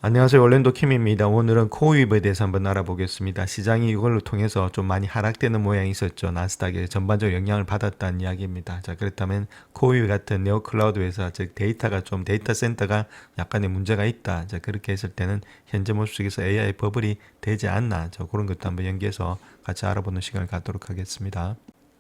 안녕하세요. 올랜도 킴입니다. 오늘은 코우입에 대해서 한번 알아보겠습니다. 시장이 이걸로 통해서 좀 많이 하락되는 모양이 있었죠. 나스닥에 전반적으로 영향을 받았다는 이야기입니다. 자, 그렇다면 코우입 같은 네오클라우드 회사, 즉 데이터 센터가 약간의 문제가 있다. 자, 그렇게 했을 때는 현재 모습 속에서 AI 버블이 되지 않나. 자, 그런 것도 한번 연계해서 같이 알아보는 시간을 갖도록 하겠습니다.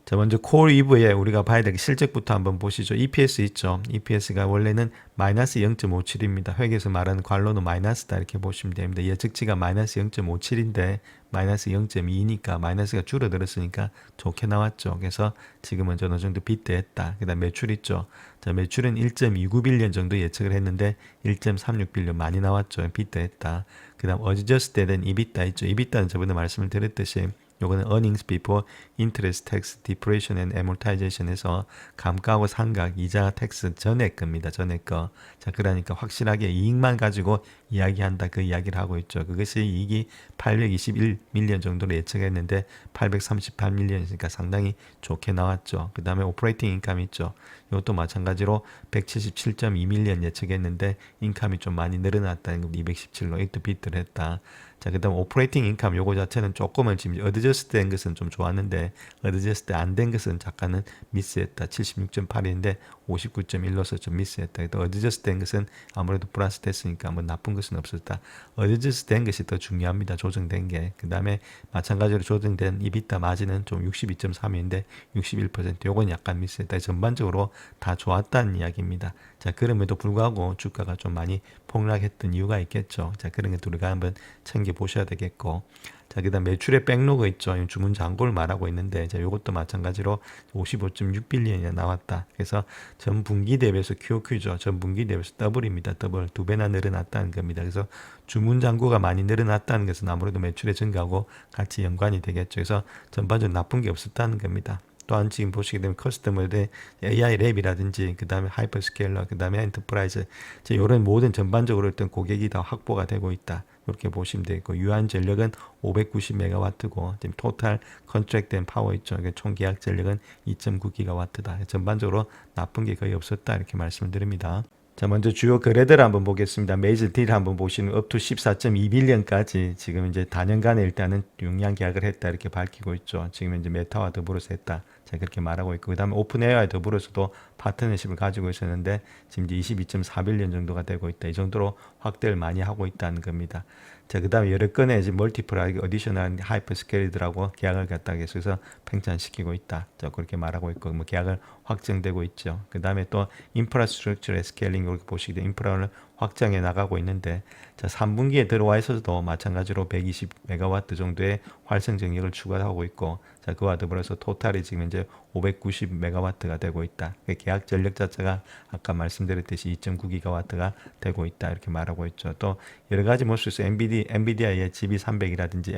자, 먼저 콜 이브에 우리가 봐야 될 실적부터 한번 보시죠. EPS 있죠. EPS가 원래는 마이너스 0.57입니다. 회계에서 말하는 관로는 마이너스다 이렇게 보시면 됩니다. 예측치가 마이너스 0.57인데 마이너스 0.2니까 마이너스가 줄어들었으니까 좋게 나왔죠. 그래서 지금은 어느 정도 빗대했다. 그 다음 매출 있죠. 자, 매출은 1.29빌리언 정도 예측을 했는데 1.36빌리언 많이 나왔죠. 빗대했다. 그 다음 어저스트 된 EBITDA 있죠. EBITDA는 저번에 말씀을 드렸듯이 요거는 earnings before interest, tax, depreciation and amortization에서 감가하고 상각, 이자, 텍스 전액 겁니다. 전액 거. 자, 그러니까 확실하게 이익만 가지고 이야기한다. 그 이야기를 하고 있죠. 그것이 이익이 821밀리언 정도로 예측했는데 838밀리언이니까 상당히 좋게 나왔죠. 그 다음에 오퍼레이팅 인컴 있죠. 이것도 마찬가지로 177.2밀리언 예측했는데 인컴이 좀 많이 늘어났다는 거 217로 이것도 비트를 했다. 자, 그 다음 오퍼레이팅 인컴 요거 자체는 조금은 지금 어드저스트 된 것은 좀 좋았는데 어드저스트 안 된 것은 잠깐은 미스했다. 76.8인데 59.1로서 좀 미스했다. 또 어드저스트 된 것은 아무래도 플러스 됐으니까 뭐 나쁜 것은 없었다. 어드저스트 된 것이 더 중요합니다. 조정된 게. 그 다음에 마찬가지로 조정된 이비타 마진은 좀 62.3인데 61% 요건 약간 미스했다. 전반적으로 다 좋았다는 이야기입니다. 자, 그럼에도 불구하고 주가가 좀 많이 폭락했던 이유가 있겠죠. 자, 그런 것도 우리가 한번 챙겨 보셔야 되겠고. 자, 그 다음 매출의 백로그 있죠. 주문 잔고를 말하고 있는데, 자, 요것도 마찬가지로 55.6빌리언이 나왔다. 그래서 전 분기 대비해서 QOQ죠. 전 분기 대비해서 더블입니다. 더블. 두 배나 늘어났다는 겁니다. 그래서 주문 잔고가 많이 늘어났다는 것은 아무래도 매출의 증가하고 같이 연관이 되겠죠. 그래서 전반적으로 나쁜 게 없었다는 겁니다. 또한 지금 보시게 되면 커스터머들 AI 랩이라든지 그 다음에 하이퍼스케일러 그 다음에 엔터프라이즈 이런 모든 전반적으로 어떤 고객이 다 확보가 되고 있다 이렇게 보시면 되고 유한 전력은 590메가와트고 지금 토탈 컨트랙된 파워 있죠. 총 계약 전력은 2.9기가와트다. 전반적으로 나쁜 게 거의 없었다 이렇게 말씀을 드립니다. 자, 먼저 주요 거래들 한번 보겠습니다. 메이저 딜 한번 보시면 업투 14.2빌리언까지 지금 이제 단연간에 일단은 용량 계약을 했다 이렇게 밝히고 있죠. 지금 이제 메타와 더불어서 했다. 자, 그렇게 말하고 있고 그다음에 오픈AI와 더불어서도 파트너십을 가지고 있었는데 지금 이제 22.4빌리언 정도가 되고 있다. 이 정도로 확대를 많이 하고 있다는 겁니다. 자, 그다음에 여러 건의 이제 멀티플 어디셔널 하이퍼스케일들하고 계약을 갖다 계속해서 팽창시키고 있다. 자, 그렇게 말하고 있고 뭐 계약을 확정되고 있죠. 그다음에 또 인프라스트럭처의 스케일링 이렇게 보시게 되면 인프라를 확장해 나가고 있는데 자, 3분기에 들어와 있어서도 마찬가지로 120메가와트 정도의 활성 전력을 추가하고 있고 자, 그와 더불어서 토탈이 지금 이제 590메가와트가 되고 있다. 계약 전력 자체가 아까 말씀드렸듯이 2.9기가와트가 되고 있다. 이렇게 말하고 있죠. 또 여러 가지 모습에서 엔비디아의 GB300이라든지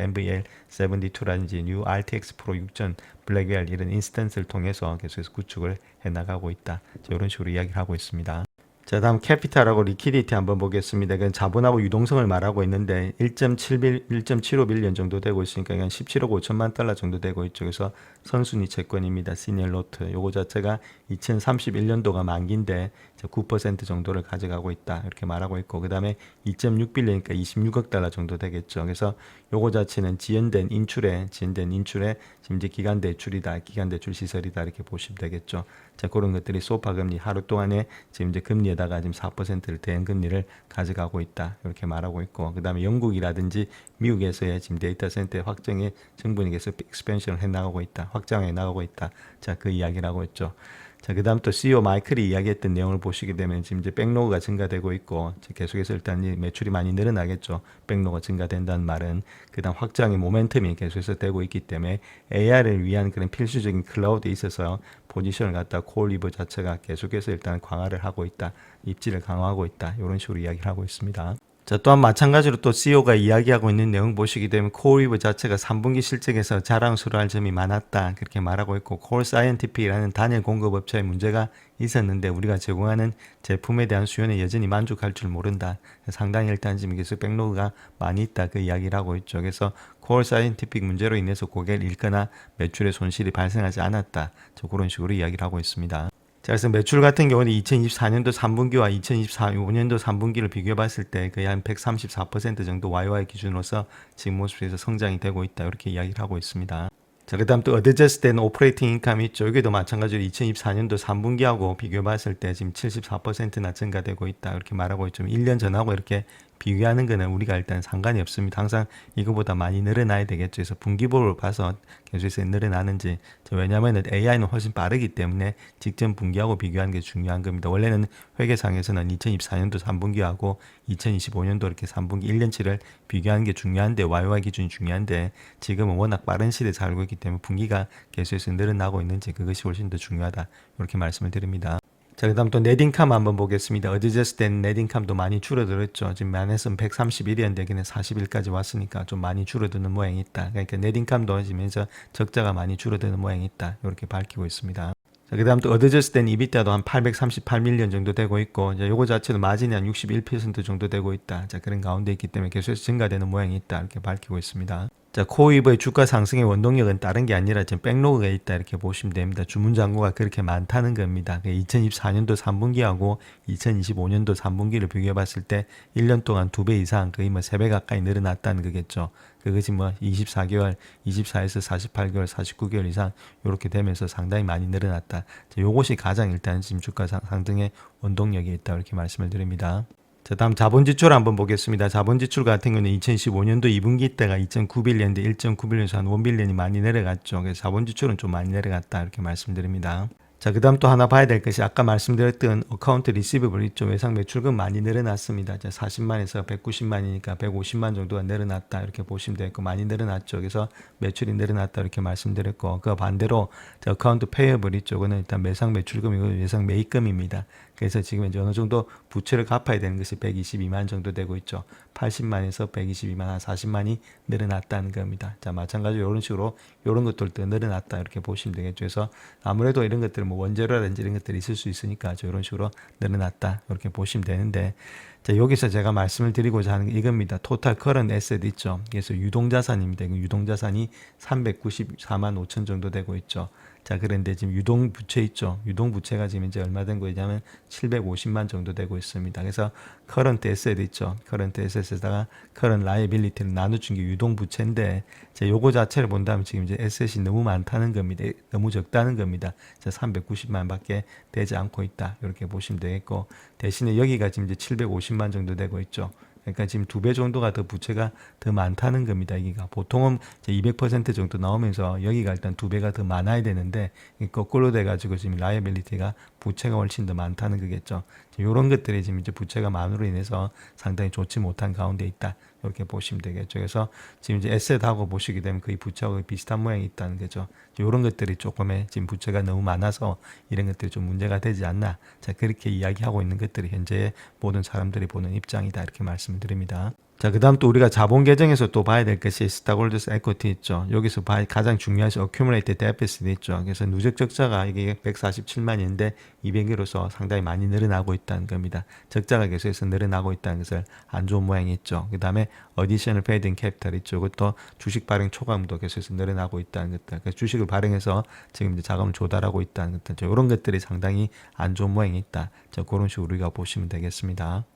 NVL72라든지 뉴 RTX 프로 6000 블랙웰 이런 인스턴스를 통해서 계속해서 구축을 해나가고 있다. 자, 이런 식으로 이야기를 하고 있습니다. 자, 다음 캐피탈하고 리퀴디티 한번 보겠습니다. 그건 자본하고 유동성을 말하고 있는데 1.75빌리언 정도 되고 있으니까 이건 17억 5천만 달러 정도 되고 있죠. 그래서 선순위 채권입니다. 시니어 노트. 요거 자체가 2031년도가 만기인데 9% 정도를 가져가고 있다. 이렇게 말하고 있고 그다음에 2.6빌리언이니까 26억 달러 정도 되겠죠. 그래서 요거 자체는 지연된 인출에 지금 이제 기간 대출이다. 기간 대출 시설이다. 이렇게 보시면 되겠죠. 자, 그런 것들이 소파 금리 하루 동안에 지금 이제 금리에다가 지금 4%를 대응 금리를 가져가고 있다. 이렇게 말하고 있고 그다음에 영국이라든지 미국에서의 지금 데이터 센터의 확정에 정부는 계속 익스펜션을 해 나가고 있다. 확장해 나가고 있다. 자, 그 이야기를 하고 있죠. 자, 그 다음 또 CEO 마이클이 이야기했던 내용을 보시게 되면 지금 이제 백로그가 증가되고 있고 계속해서 일단 매출이 많이 늘어나겠죠. 백로그가 증가된다는 말은 그 다음 확장의 모멘텀이 계속해서 되고 있기 때문에 AI를 위한 그런 필수적인 클라우드에 있어서 포지션을 갖다 콜리버 자체가 계속해서 일단 강화를 하고 있다. 입지를 강화하고 있다. 이런 식으로 이야기를 하고 있습니다. 자, 또한 마찬가지로 또 CEO가 이야기하고 있는 내용 보시게 되면 코어리브 자체가 3분기 실적에서 자랑스러워할 점이 많았다. 그렇게 말하고 있고 콜 사이언티픽이라는 단일 공급업체의 문제가 있었는데 우리가 제공하는 제품에 대한 수요는 여전히 만족할 줄 모른다. 상당히 일단 지금 계속 백로그가 많이 있다. 그 이야기를 하고 있죠. 그래서 콜 사이언티픽 문제로 인해서 고객을 잃거나 매출의 손실이 발생하지 않았다. 그런 식으로 이야기를 하고 있습니다. 자, 그래서 매출 같은 경우는 2024년도 3분기와 2025년도 3분기를 비교해 봤을 때 거의 한 134% 정도 YY 기준으로서 지금 모습에서 성장이 되고 있다. 이렇게 이야기를 하고 있습니다. 자, 그 다음 또 어드저스트된 오퍼레이팅 인감이 있죠. 여기도 마찬가지로 2024년도 3분기하고 비교해 봤을 때 지금 74%나 증가되고 있다. 이렇게 말하고 있죠. 1년 전하고 이렇게 비교하는 거는 우리가 일단 상관이 없습니다. 항상 이거보다 많이 늘어나야 되겠죠. 그래서 분기보를 봐서 계속해서 늘어나는지. 왜냐하면 AI는 훨씬 빠르기 때문에 직전 분기하고 비교하는 게 중요한 겁니다. 원래는 회계상에서는 2024년도 3분기하고 2025년도 이렇게 3분기 1년치를 비교하는 게 중요한데 YY 기준이 중요한데 지금은 워낙 빠른 시대에 살고 있기 때문에 분기가 계속해서 늘어나고 있는지 그것이 훨씬 더 중요하다. 이렇게 말씀을 드립니다. 자, 그 다음 또 넷인캄 한번 보겠습니다. 어드저스트된 넷인캄도 많이 줄어들었죠. 지금 마이너스는 131이었는데 여기는 41까지 왔으니까 좀 많이 줄어드는 모양이 있다. 그러니까 넷인캄도 지면서 적자가 많이 줄어드는 모양이 있다. 이렇게 밝히고 있습니다. 자, 그 다음 또 어드저스트된 이비타도 한 838밀리언 정도 되고 있고, 이제 요거 자체도 마진이 한 61% 정도 되고 있다. 자, 그런 가운데 있기 때문에 계속해서 증가되는 모양이 있다. 이렇게 밝히고 있습니다. 자, 코이브의 주가 상승의 원동력은 다른 게 아니라 지금 백로그가 있다. 이렇게 보시면 됩니다. 주문 잔고가 그렇게 많다는 겁니다. 2024년도 3분기하고 2025년도 3분기를 비교해 봤을 때 1년 동안 2배 이상, 거의 뭐 3배 가까이 늘어났다는 거겠죠. 그것이 뭐 24개월, 24에서 48개월, 49개월 이상 이렇게 되면서 상당히 많이 늘어났다. 자, 요것이 가장 일단 지금 주가 상승의 원동력이 있다. 이렇게 말씀을 드립니다. 자, 다음 자본 지출 한번 보겠습니다. 자본 지출 같은 경우는 2015년도 2분기 때가 2.9빌리언인데 1.9빌리언에서 한 1빌리언이 많이 내려갔죠. 그래서 자본 지출은 좀 많이 내려갔다. 이렇게 말씀드립니다. 자, 그 다음 또 하나 봐야 될 것이 아까 말씀드렸던 어카운트 리시버블 있죠. 외상 매출금 많이 늘어났습니다. 자, 40만에서 190만이니까 150만 정도가 늘어났다. 이렇게 보시면 되겠고 많이 늘어났죠. 그래서 매출이 늘어났다. 이렇게 말씀드렸고 그 반대로 자, 어카운트 페이어블 있죠. 그는 일단 매상 매출금이고 외상 매입금입니다. 그래서 지금 이제 어느 정도 부채를 갚아야 되는 것이 122만 정도 되고 있죠. 80만에서 122만, 한 40만이 늘어났다는 겁니다. 자, 마찬가지로 이런 식으로 이런 것들도 늘어났다. 이렇게 보시면 되겠죠. 그래서 아무래도 이런 것들 뭐 원재료라든지 이런 것들이 있을 수 있으니까 이런 식으로 늘어났다. 이렇게 보시면 되는데 자, 여기서 제가 말씀을 드리고자 하는 게 이겁니다. 토탈 커런 에셋 있죠. 그래서 유동자산입니다. 유동자산이 394만 5천 정도 되고 있죠. 자, 그런데 지금 유동부채 있죠. 유동부채가 지금 이제 얼마 된 거냐면 750만 정도 되고 있습니다. 그래서 커런트 에셋 있죠. 커런트 에셋에다가 커런트 라이빌리티를 나눠준 게 유동부채인데 자, 요거 자체를 본다면 지금 이제 에셋이 너무 많다는 겁니다. 너무 적다는 겁니다. 자, 390만 밖에 되지 않고 있다. 이렇게 보시면 되겠고 대신에 여기가 지금 이제 750만 정도 되고 있죠. 그러니까 지금 2배 정도가 더 부채가 더 많다는 겁니다. 여기가 보통은 이제 200% 정도 나오면서 여기가 일단 2배가 더 많아야 되는데 거꾸로 돼가지고 지금 라이빌리티가 부채가 훨씬 더 많다는 거겠죠. 이런 것들이 지금 이제 부채가 많으로 인해서 상당히 좋지 못한 가운데 있다. 이렇게 보시면 되겠죠. 그래서 지금 이제 에셋하고 보시게 되면 거의 부채하고 비슷한 모양이 있다는 거죠. 이런 것들이 조금의 지금 부채가 너무 많아서 이런 것들이 좀 문제가 되지 않나. 자, 그렇게 이야기하고 있는 것들이 현재 모든 사람들이 보는 입장이다. 이렇게 말씀을 드립니다. 자, 그 다음 또 우리가 자본 계정에서 또 봐야 될 것이 스탁홀더스 에쿼티 있죠. 여기서 가장 중요한 것이 어큐뮬레이티드 데피시트 있죠. 그래서 누적 적자가 이게 147만인데 200으로서 상당히 많이 늘어나고 있다는 겁니다. 적자가 계속해서 늘어나고 있다는 것을 안 좋은 모양이 있죠. 그 다음에 어디셔널 페이드 인 캐피탈 있죠. 그것도 주식 발행 초과금도 계속해서 늘어나고 있다는 것들. 그래서 주식을 발행해서 지금 이제 자금을 조달하고 있다는 것들. 이런 것들이 상당히 안 좋은 모양이 있다. 자, 그런 식으로 우리가 보시면 되겠습니다.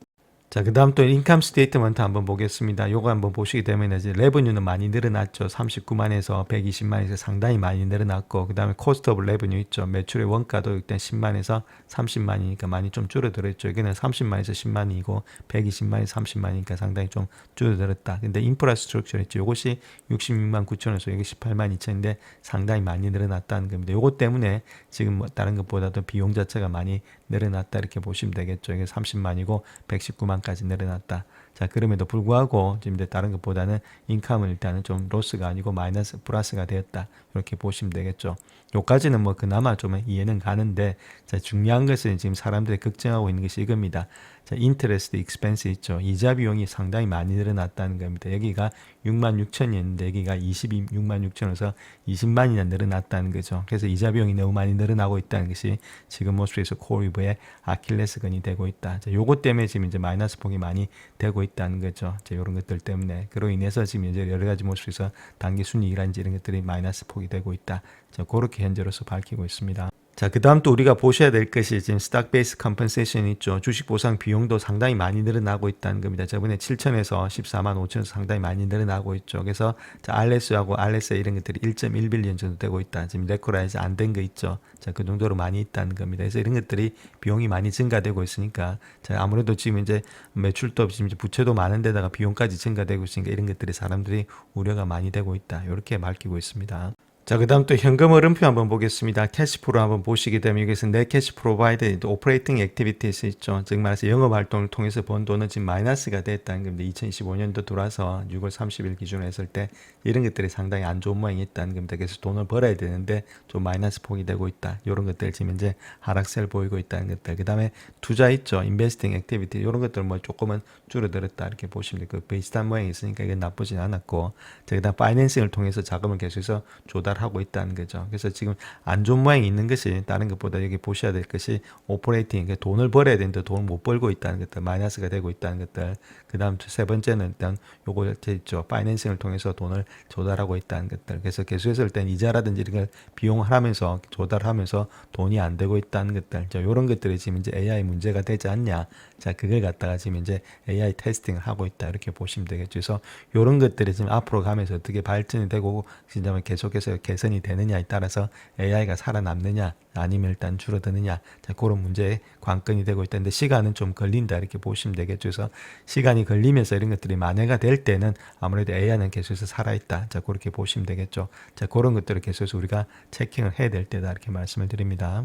자, 그 다음 또 인컴 스테이트먼트 한번 보겠습니다. 요거 한번 보시게 되면 이제 레버뉴는 많이 늘어났죠. 39만에서 120만에서 상당히 많이 늘어났고, 그 다음에 코스트 오브 레버뉴 있죠. 매출의 원가도 일단 10만에서 30만이니까 많이 좀 줄어들었죠. 여기는 30만에서 10만이고 120만에서 30만이니까 상당히 좀 줄어들었다. 근데 인프라스트럭처 있죠. 요것이 66만 9천에서 여기 18만 2천인데 상당히 많이 늘어났다는 겁니다. 요것 때문에 지금 뭐 다른 것보다도 비용 자체가 많이 늘어났다 이렇게 보시면 되겠죠. 이게 30만이고 119만까지 늘어났다. 자, 그럼에도 불구하고 지금 이제 다른 것보다는 인컴은 일단은 좀 로스가 아니고 마이너스 플러스가 되었다. 이렇게 보시면 되겠죠. 요까지는 뭐 그나마 좀 이해는 가는데 자, 중요한 것은 지금 사람들이 걱정하고 있는 것이 이겁니다. 자, 인터레스트 익스펜스 있죠. 이자 비용이 상당히 많이 늘어났다는 겁니다. 여기가 6만 6천이었는데 여기가 26만 6천에서 20만이나 늘어났다는 거죠. 그래서 이자 비용이 너무 많이 늘어나고 있다는 것이 지금 모습에서 코리브의 아킬레스건이 되고 있다. 자, 요것 때문에 지금 이제 마이너스 폭이 많이 되고 있다는 거죠. 자, 이런 것들 때문에 그로 인해서 지금 이제 여러 가지 모습에서 단기 순이익이라든지 이런 것들이 마이너스 폭이 되고 있다. 자, 그렇게 현재로서 밝히고 있습니다. 자, 그 다음 또 우리가 보셔야 될 것이 지금 스탁 베이스 컴펜세이션 있죠. 주식 보상 비용도 상당히 많이 늘어나고 있다는 겁니다. 저번에 7천에서 14만 5천에서 상당히 많이 늘어나고 있죠. 그래서 자, RS하고 RSA 이런 것들이 1.1빌리언 정도 되고 있다. 지금 레코라이즈 안 된 거 있죠. 자, 그 정도로 많이 있다는 겁니다. 그래서 이런 것들이 비용이 많이 증가되고 있으니까 자, 아무래도 지금 이제 매출도 지금 이제 부채도 많은데다가 비용까지 증가되고 있으니까 이런 것들이 사람들이 우려가 많이 되고 있다. 이렇게 밝히고 있습니다. 자, 그 다음 또 현금 흐름표 한번 보겠습니다. 캐시프로 한번 보시게 되면 여기서 내 캐시 프로바이드 오퍼레이팅 액티비티스 있죠. 즉 말해서 영업 활동을 통해서 번 돈은 지금 마이너스가 됐다는 겁니다. 2025년도 들어와서 6월 30일 기준으로 했을 때 이런 것들이 상당히 안 좋은 모양이 있다는 겁니다. 그래서 돈을 벌어야 되는데 좀 마이너스 폭이 되고 있다. 이런 것들 지금 이제 하락세를 보이고 있다는 것들. 그 다음에 투자 있죠. 인베스팅 액티비티 이런 것들 뭐 조금은 줄어들었다 이렇게 보시면 돼요. 그 비슷한 모양이 있으니까 이건 나쁘진 않았고, 자, 그다음 파이낸싱을 통해서 자금을 계속해서 조달하고 있다는 거죠. 그래서 지금 안 좋은 모양이 있는 것이 다른 것보다 여기 보셔야 될 것이 오퍼레이팅, 그러니까 돈을 벌어야 되는데 돈을 못 벌고 있다는 것들, 마이너스가 되고 있다는 것들. 그다음 세 번째는 일단 요거 있죠. 파이낸싱을 통해서 돈을 조달하고 있다는 것들. 그래서 계속해서 일단 이자라든지 이런 걸 비용을 하면서 조달하면서 돈이 안 되고 있다는 것들. 자, 이런 것들이 지금 이제 AI 문제가 되지 않냐. 자, 그걸 갖다가 지금 이제 AI 테스팅을 하고 있다 이렇게 보시면 되겠죠. 그래서 이런 것들이 지금 앞으로 가면서 어떻게 발전이 되고 진짜 계속해서 개선이 되느냐에 따라서 AI가 살아남느냐 아니면 일단 줄어드느냐, 자, 그런 문제에 관건이 되고 있다는데 시간은 좀 걸린다 이렇게 보시면 되겠죠. 그래서 시간이 걸리면서 이런 것들이 만회가 될 때는 아무래도 AI는 계속해서 살아있다. 자, 그렇게 보시면 되겠죠. 자, 그런 것들을 계속해서 우리가 체킹을 해야 될 때다 이렇게 말씀을 드립니다.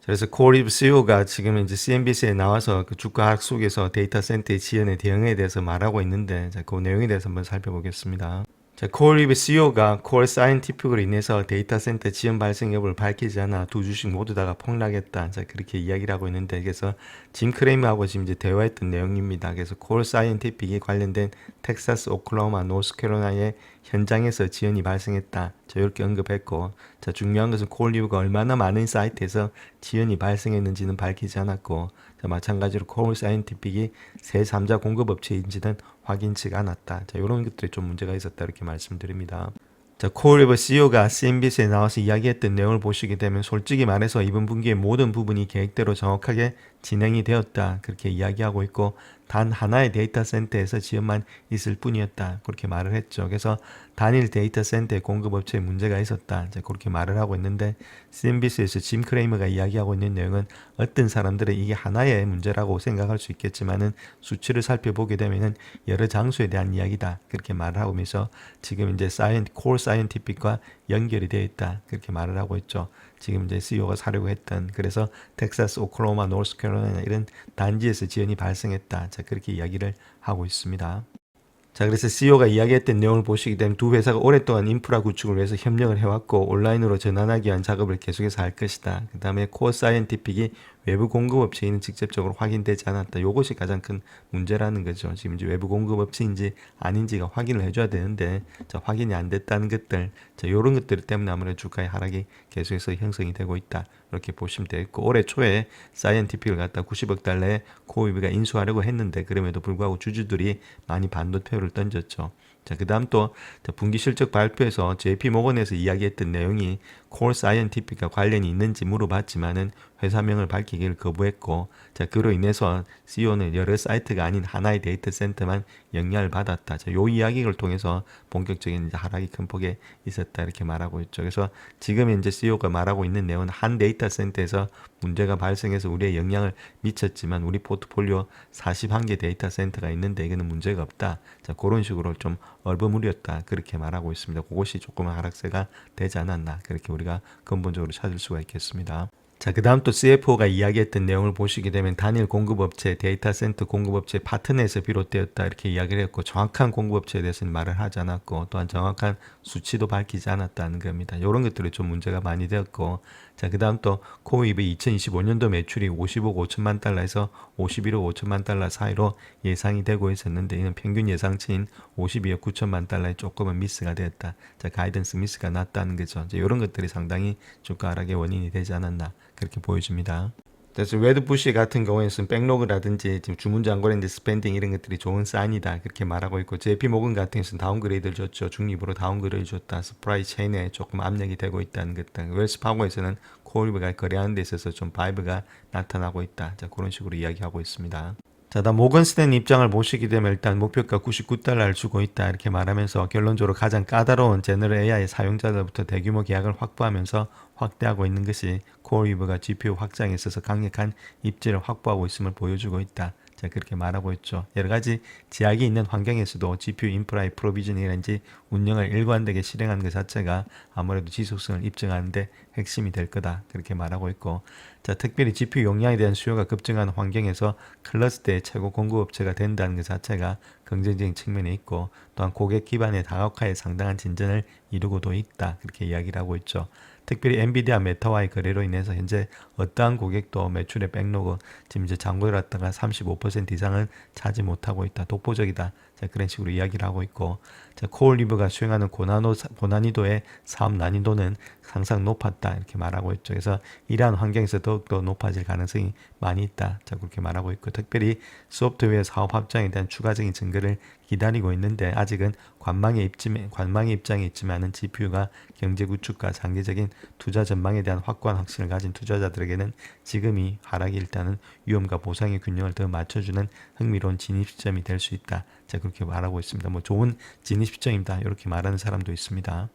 그래서 코리브 CEO가 지금 이제 CNBC에 나와서 그 주가 하락 속에서 데이터 센터의 지연의 대응에 대해서 말하고 있는데, 자, 그 내용에 대해서 한번 살펴보겠습니다. 자, 코리브 CEO가 콜 사이언티픽으로 인해서 데이터 센터 지연 발생 여부를 밝히지 않아 두 주식 모두 다가 폭락했다. 자, 그렇게 이야기를 하고 있는데, 그래서 짐 크레이머하고 지금 이제 대화했던 내용입니다. 그래서 콜 사이언티픽이 관련된 텍사스, 오클라호마, 노스캐롤라이나의 현장에서 지연이 발생했다. 자, 이렇게 언급했고, 자, 중요한 것은 콜리브가 얼마나 많은 사이트에서 지연이 발생했는지는 밝히지 않았고, 자, 마찬가지로 콜 사이언티픽이 새 3자 공급업체인지는 확인치가 않았다. 자, 이런 것들이 좀 문제가 있었다 이렇게 말씀드립니다. 자, 코리버 CEO가 CNBC에 나와서 이야기했던 내용을 보시게 되면 솔직히 말해서 이번 분기의 모든 부분이 계획대로 정확하게 진행이 되었다. 그렇게 이야기하고 있고 단 하나의 데이터 센터에서 지연만 있을 뿐이었다. 그렇게 말을 했죠. 그래서 단일 데이터 센터의 공급업체에 문제가 있었다. 이제 그렇게 말을 하고 있는데 CNBC에서 짐 크레이머가 이야기하고 있는 내용은 어떤 사람들은 이게 하나의 문제라고 생각할 수 있겠지만은 수치를 살펴보게 되면은 여러 장소에 대한 이야기다. 그렇게 말을 하면서 지금 이제 콜 사이언티픽과 연결이 되어 있다. 그렇게 말을 하고 있죠. 지금 이제 CEO가 사려고 했던, 그래서 텍사스, 오클라호마, 노스캐롤라이나 이런 단지에서 지연이 발생했다. 자, 그렇게 이야기를 하고 있습니다. 자, 그래서 CEO가 이야기했던 내용을 보시게 되면 두 회사가 오랫동안 인프라 구축을 위해서 협력을 해왔고 온라인으로 전환하기 위한 작업을 계속해서 할 것이다. 그 다음에 코어 사이언티픽이 외부 공급업체인은 직접적으로 확인되지 않았다. 이것이 가장 큰 문제라는 거죠. 지금 이제 외부 공급업체인지 아닌지가 확인을 해줘야 되는데, 자, 확인이 안 됐다는 것들, 자, 이런 것들 때문에 아무래도 주가의 하락이 계속해서 형성이 되고 있다. 이렇게 보시면 되겠고, 올해 초에 사이언티픽을 갖다 90억 달러에 코이브가 인수하려고 했는데 그럼에도 불구하고 주주들이 많이 반도표를 던졌죠. 자, 그 다음 또 분기 실적 발표에서 JP모건에서 이야기했던 내용이 콜 사이언티픽과 관련이 있는지 물어봤지만은 회사명을 밝히기를 거부했고, 자, 그로 인해서 CEO는 여러 사이트가 아닌 하나의 데이터 센터만 영향을 받았다. 자, 요 이야기를 통해서 본격적인 이제 하락이 큰 폭에 있었다 이렇게 말하고 있죠. 그래서 지금 이제 CEO가 말하고 있는 내용은 한 데이터 센터에서 문제가 발생해서 우리의 영향을 미쳤지만 우리 포트폴리오 41개 데이터 센터가 있는데 이거는 문제가 없다. 자, 그런 식으로 좀 얼버무렸다 그렇게 말하고 있습니다. 그것이 조금 하락세가 되지 않았나 그렇게 우리가 근본적으로 찾을 수가 있겠습니다. 자, 그 다음 또 CFO가 이야기했던 내용을 보시게 되면 단일 공급업체, 데이터 센터 공급업체 파트너에서 비롯되었다 이렇게 이야기를 했고 정확한 공급업체에 대해서는 말을 하지 않았고 또한 정확한 수치도 밝히지 않았다는 겁니다. 이런 것들이 좀 문제가 많이 되었고, 자, 그 다음 또 코이브의 2025년도 매출이 50억 5천만 달러에서 51억 5천만 달러 사이로 예상이 되고 있었는데 이는 평균 예상치인 52억 9천만 달러에 조금은 미스가 되었다. 자, 가이던스 미스가 났다는 거죠. 이제 이런 것들이 상당히 주가 하락의 원인이 되지 않았나 그렇게 보여집니다. 그래서 레드부시 같은 경우에는 백로그라든지 지금 주문 잔고라든지 스펜딩 이런 것들이 좋은 사인이다 그렇게 말하고 있고, JP 모건 같은 경우에는 다운그레이드를 줬죠. 중립으로 다운그레이드를 줬다. 서프라이 체인에 조금 압력이 되고 있다는 것 등. 웰스 파고에서는 코일브가 거래하는 데 있어서 좀 바이브가 나타나고 있다. 자, 그런 식으로 이야기하고 있습니다. 자, 다 모건 스탠리 입장을 보시게 되면 일단 목표가 99달러를 주고 있다 이렇게 말하면서 결론적으로 가장 까다로운 제너럴 AI 사용자들부터 대규모 계약을 확보하면서 확대하고 있는 것이 코어리브가 GPU 확장에 있어서 강력한 입지를 확보하고 있음을 보여주고 있다. 자, 그렇게 말하고 있죠. 여러 가지 제약이 있는 환경에서도 GPU 인프라의 프로비저닝이라든지 운영을 일관되게 실행하는 것 자체가 아무래도 지속성을 입증하는데 핵심이 될 거다. 그렇게 말하고 있고, 자, 특별히 GPU 용량에 대한 수요가 급증하는 환경에서 클러스터의 최고 공급업체가 된다는 것 자체가 긍정적인 측면이 있고, 또한 고객 기반의 다각화에 상당한 진전을 이루고도 있다. 그렇게 이야기를 하고 있죠. 특별히 엔비디아 메타와의 거래로 인해서 현재 어떠한 고객도 매출의 백로그, 지금 이제 잔고를 갖다가 35% 이상은 차지 못하고 있다. 독보적이다. 자, 그런 식으로 이야기를 하고 있고, 자, 코어리브가 수행하는 고난이도의 사업 난이도는 항상 높았다. 이렇게 말하고 있죠. 그래서 이러한 환경에서 더욱더 높아질 가능성이 많이 있다. 자, 그렇게 말하고 있고, 특별히 소프트웨어 사업 확장에 대한 추가적인 증거를 기다리고 있는데 아직은 관망의 입장에 있지만은 GPU가 경제 구축과 장기적인 투자 전망에 대한 확고한 확신을 가진 투자자들에게는 지금이 하락이 일단은 위험과 보상의 균형을 더 맞춰주는 흥미로운 진입 시점이 될 수 있다. 자, 그렇게 말하고 있습니다. 뭐 좋은 진입 시점이다. 이렇게 말하는 사람도 있습니다.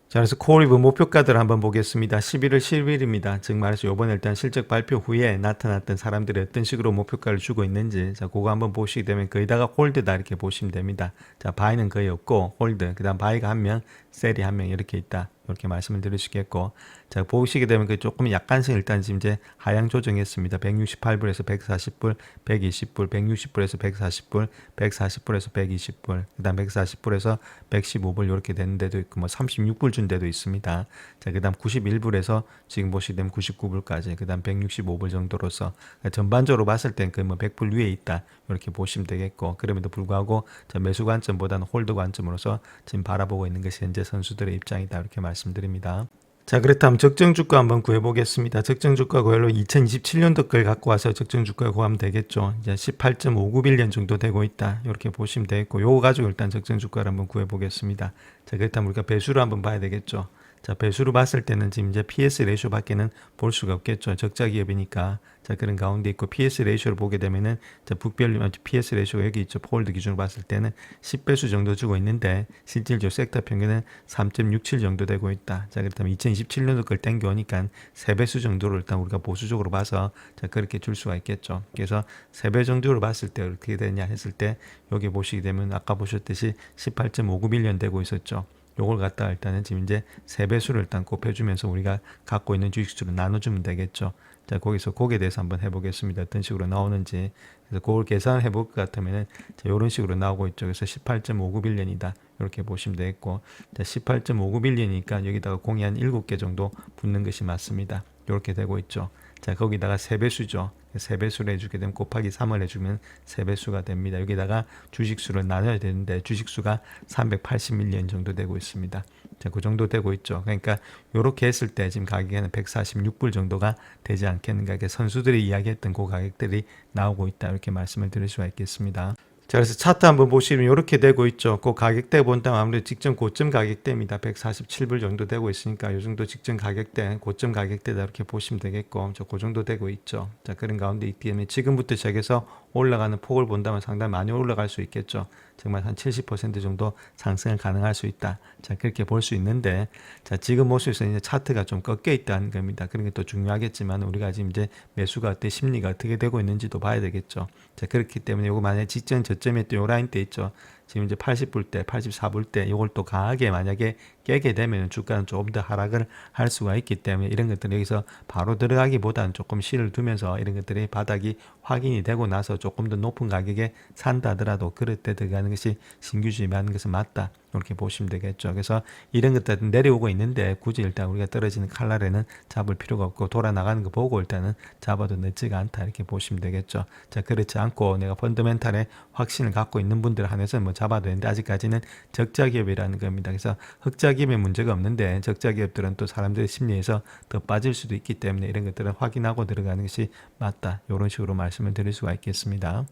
자, 그래서 코어리브 목표가들을 한번 보겠습니다. 11월 10일입니다. 즉 말해서 이번에 일단 실적 발표 후에 나타났던 사람들이 어떤 식으로 목표가를 주고 있는지, 자, 그거 한번 보시게 되면 거의다가 홀드다 이렇게 보시면 됩니다. 자, 바이는 거의 없고 홀드, 그 다음 바이가 한 명, 셀이 한 명 이렇게 있다. 이렇게 말씀을 드릴 수 있겠고, 자, 보시게 되면 그 조금 약간씩 일단 지금 이제 하향 조정했습니다. 168불에서 140불, 120불, 160불에서 140불, 140불에서 120불, 그 다음 140불에서 115불 이렇게 되는 데도 있고, 뭐 36불 준 데도 있습니다. 자, 그 다음 91불에서 지금 보시게 되면 99불까지, 그 다음 165불 정도로서 전반적으로 봤을 땐 그 뭐 100불 위에 있다. 이렇게 보시면 되겠고, 그럼에도 불구하고 자, 매수 관점보다는 홀드 관점으로서 지금 바라보고 있는 것이 현재 선수들의 입장이다. 이렇게 말씀드립니다. 자, 그렇다면 적정 주가 한번 구해보겠습니다. 적정 주가 구별로 2027년도 걸 갖고 와서 적정 주가 구하면 되겠죠. 이제 18.591년 정도 되고 있다. 이렇게 보시면 되겠고, 요거 가지고 일단 적정 주가를 한번 구해보겠습니다. 자, 그렇다면 우리가 배수를 한번 봐야 되겠죠. 자, 배수로 봤을 때는 지금 이제 PS 레이쇼 밖에는 볼 수가 없겠죠. 적자 기업이니까. 자, 그런 가운데 있고 PS 레이쇼를 보게 되면은 자, 북별 PS 레이쇼가 여기 있죠. 폴드 기준으로 봤을 때는 10배수 정도 주고 있는데 실질적으로 섹터 평균은 3.67 정도 되고 있다. 자, 그렇다면 2027년도 걸 땡겨오니까 3배수 정도를 일단 우리가 보수적으로 봐서 자, 그렇게 줄 수가 있겠죠. 그래서 3배 정도로 봤을 때 어떻게 되냐 했을 때 여기 보시게 되면 아까 보셨듯이 18.591년 되고 있었죠. 요걸 갖다가 일단은 지금 이제 3배수를 일단 곱해주면서 우리가 갖고 있는 주식수를 나눠주면 되겠죠. 자, 거기서 거기에 대해서 한번 해보겠습니다. 어떤 식으로 나오는지. 그래서 그걸 계산해 볼 것 같으면은 자, 이런 식으로 나오고 있죠. 그래서 18.591년이다. 이렇게 보시면 되겠고, 자, 18.591년이니까 여기다가 공이 한 7개 정도 붙는 것이 맞습니다. 이렇게 되고 있죠. 자, 거기다가 3배수죠. 3배수를 해주게 되면 곱하기 3을 해주면 3배수가 됩니다. 여기다가 주식수를 나눠야 되는데 주식수가 380밀리언 정도 되고 있습니다. 자, 그 정도 되고 있죠. 그러니까 이렇게 했을 때 지금 가격이 한 146불 정도가 되지 않겠는가. 이게 선수들이 이야기했던 그 가격들이 나오고 있다. 이렇게 말씀을 드릴 수가 있겠습니다. 자, 그래서 차트 한번 보시면 이렇게 되고 있죠. 그 가격대 본다면 아무래도 직전 고점 가격대입니다. 147불 정도 되고 있으니까 이 정도 직전 가격대, 고점 가격대다 이렇게 보시면 되겠고, 그 정도 되고 있죠. 자, 그런 가운데 있기 때문에 지금부터 시작해서 올라가는 폭을 본다면 상당히 많이 올라갈 수 있겠죠. 정말 한 70% 정도 상승을 가능할 수 있다. 자, 그렇게 볼 수 있는데, 자, 지금 모습에서 이제 차트가 좀 꺾여 있다는 겁니다. 그런 게 또 중요하겠지만 우리가 지금 이제 매수가 어때 심리가 어떻게 되고 있는지도 봐야 되겠죠. 자, 그렇기 때문에 이거 만약에 직전 저점에 또 요 라인 때 있죠. 지금 이제 80불 때, 84불 때 이걸 또 강하게 만약에 깨게 되면 주가는 조금 더 하락을 할 수가 있기 때문에 이런 것들 여기서 바로 들어가기보다는 조금 실을 두면서 이런 것들이 바닥이 확인이 되고 나서 조금 더 높은 가격에 산다 하더라도 그럴 때 들어가는 것이 신규 주입하는 것은 맞다. 이렇게 보시면 되겠죠. 그래서 이런 것들은 내려오고 있는데 굳이 일단 우리가 떨어지는 칼날에는 잡을 필요가 없고 돌아 나가는 거 보고 일단은 잡아도 늦지가 않다 이렇게 보시면 되겠죠. 자, 그렇지 않고 내가 펀더멘탈에 확신을 갖고 있는 분들 한해서 뭐 잡아도 되는데 아직까지는 적자 기업이라는 겁니다. 그래서 흑자 기업에 문제가 없는데 적자 기업들은 또 사람들의 심리에서 더 빠질 수도 있기 때문에 이런 것들은 확인하고 들어가는 것이 맞다. 이런 식으로 말씀을 드릴 수가 있겠습니다.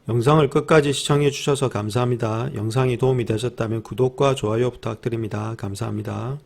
영상을 끝까지 시청해 주셔서 감사합니다. 영상이 도움이 되셨다면 구독과 좋아요 부탁드립니다. 감사합니다.